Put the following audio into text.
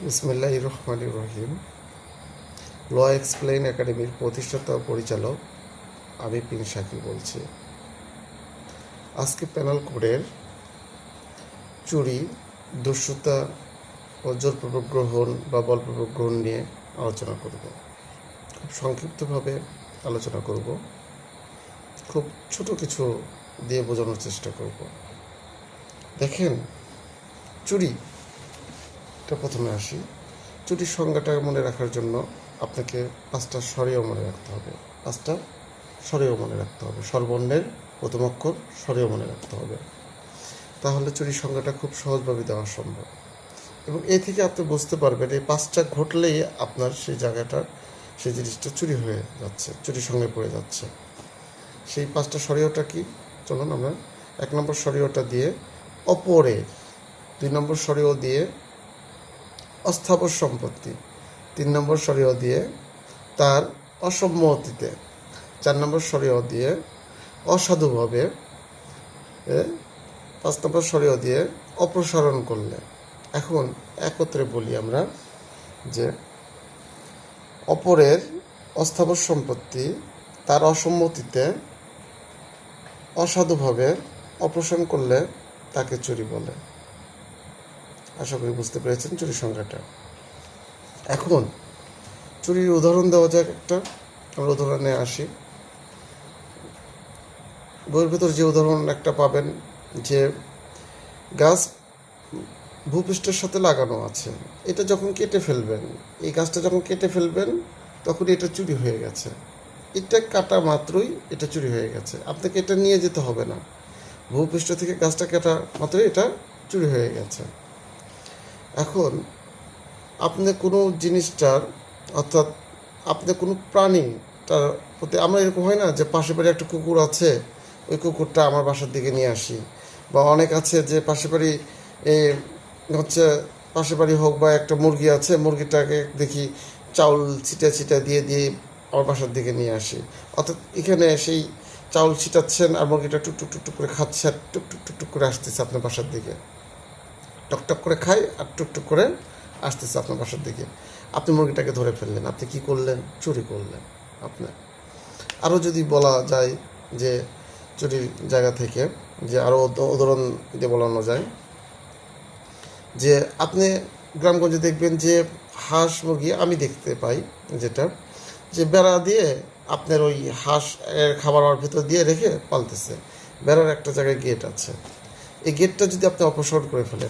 বিসমিল্লাহির রহমানির রহিম। ল এক্সপ্লেইন একাডেমির প্রতিষ্ঠাতা ও পরিচালক আমি পিন শাকিল বলছি। আজকে প্যানেল কোডের চুরি, দস্যুতা ও জোরপূর্বক গ্রহণ বা বলপূর্বক গ্রহণ নিয়ে আলোচনা করব। খুব সংক্ষিপ্তভাবে আলোচনা করব, খুব ছোট কিছু দিয়ে বোঝানোর চেষ্টা করব। দেখেন, চুরি, এটা প্রথমে আসি। চুরির সংজ্ঞাটা মনে রাখার জন্য আপনাকে 5টা স্বরেও মনে রাখতে হবে। 5টা স্বরেও মনে রাখতে হবে। স্বরবর্ণের প্রথম অক্ষর স্বরেও মনে রাখতে হবে, তাহলে চুরির সংজ্ঞাটা খুব সহজভাবে দেওয়া সম্ভব। এবং এ থেকে আপনি বুঝতে পারবেন এই 5টা ঘটলেই আপনার সেই জায়গাটা, সেই জিনিসটা চুরি হয়ে যাচ্ছে, চুরির সঙ্গে পড়ে যাচ্ছে। সেই 5টা স্বরীয়টা কি? চলুন আমরা 1 নম্বর স্বরীয়টা দিয়ে অপরের, 2 নম্বর স্বরীয় দিয়ে অস্থাবর সম্পত্তি, 3 নম্বর স্বরীয় দিয়ে তার অসম্মতিতে, 4 নম্বর স্বরীয় দিয়ে অসাধুভাবে, 5 নম্বর স্বরীয় দিয়ে অপসারণ করলে। এখন একত্রে বলি আমরা যে অপরের অস্থাবর সম্পত্তি তার অসম্মতিতে অসাধুভাবে অপসারণ করলে তাকে চুরি বলে। আশা করি বুঝতে পেরেছেন চুরির সংখ্যাটা। এখন চুরির উদাহরণ দেওয়া যাক একটা। আমরা উদাহরণে আসি। বইয়ের ভেতর যে উদাহরণ একটা পাবেন, যে গাছ ভূপৃষ্ঠের সাথে লাগানো আছে, এটা যখন কেটে ফেলবেন, এই গাছটা যখন কেটে ফেলবেন তখন এটা চুরি হয়ে গেছে। এটা কাটা মাত্রই এটা চুরি হয়ে গেছে, আপনাকে এটা নিয়ে যেতে হবে না। ভূপৃষ্ঠ থেকে গাছটা কাটা মাত্রই এটা চুরি হয়ে গেছে। এখন আপনি কোনো জিনিসটার, অর্থাৎ আপনি কোনো প্রাণীটার প্রতি, আমরা এরকম হয় না যে পাশে বাড়ি একটা কুকুর আছে, ওই কুকুরটা আমার বাসার দিকে নিয়ে আসি, বা অনেক আছে যে পাশে বাড়ি হচ্ছে, পাশে বাড়ি হোক বা একটা মুরগি আছে, মুরগিটাকে দেখি চাউল ছিটা দিয়ে দিয়ে আমার বাসার দিকে নিয়ে আসি। অর্থাৎ এখানে সেই চাউল ছিটাচ্ছেন আর মুরগিটা টুকটুক টুকটুক করে খাচ্ছে আর টুকটুক টুকটুক করে আসতেছে আপনার বাসার দিকে, টকটক করে খায় আর টুকটুক করে আসতেছে আপনার বাসার দিকে। আপনি মুরগিটাকে ধরে ফেললেন, আপনি কি করলেন? চুরি করলেন। আপনার আরও যদি বলা যায় যে চুরির জায়গা থেকে, যে আরও উদাহরণ দিয়ে বলানো যায়, যে আপনি গ্রামগঞ্জে দেখবেন যে হাঁস মুরগি, আমি দেখতে পাই যেটা, যে বেড়া দিয়ে আপনার ওই হাঁস খাবার ভিতর দিয়ে রেখে পালতেছে। বেড়ার একটা জায়গায় গেট আছে, এই গেটটা যদি আপনি অপসারণ করে ফেলেন,